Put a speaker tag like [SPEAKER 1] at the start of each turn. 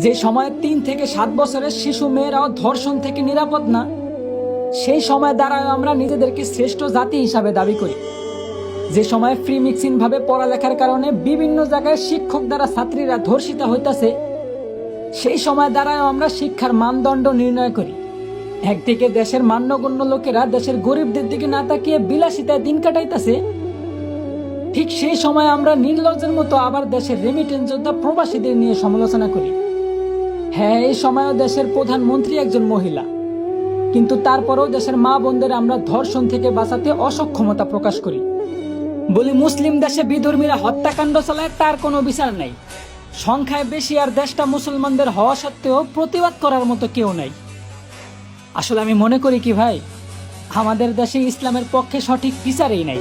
[SPEAKER 1] যে সময়ে ৩ থেকে ৭ বছরের শিশু মেয়েরাও ধর্ষণ থেকে নিরাপদ না, সেই সময় দ্বারাও আমরা নিজেদেরকে শ্রেষ্ঠ জাতি হিসাবে দাবি করি। যে সময় ফ্রি মিক্সিং ভাবে পড়ালেখার কারণে বিভিন্ন জায়গায় শিক্ষক দ্বারা ছাত্রীরা ধর্ষিত হইতাছে, সেই সময় দ্বারাও আমরা শিক্ষার মানদণ্ড নির্ণয় করি। একদিকে দেশের মান্যগণ্য লোকেরা দেশের গরিবদের দিকে না তাকিয়ে বিলাসিতায় দিন কাটাইতেছে, ঠিক সেই সময় আমরা নির্লজ্জের মতো আবার দেশের রেমিটেন্স যোদ্ধা প্রবাসীদের নিয়ে সমালোচনা করি। হ্যাঁ, এই সময়ও দেশের প্রধানমন্ত্রী একজন মহিলা, কিন্তু তারপরেও দেশের মা বোনদের আমরা ধর্ষণ থেকে বাঁচাতে অসক্ষমতা প্রকাশ করি। বলি মুসলিম দেশে বিধর্মীরা হত্যাকাণ্ড চালায়, তার কোনো বিচার নাই। সংখ্যায় বেশি আর দেশটা মুসলমানদের হওয়া সত্ত্বেও প্রতিবাদ করার মতো কেউ নাই। আসলে আমি মনে করি কি ভাই, আমাদের দেশে ইসলামের পক্ষে সঠিক বিচারই নাই।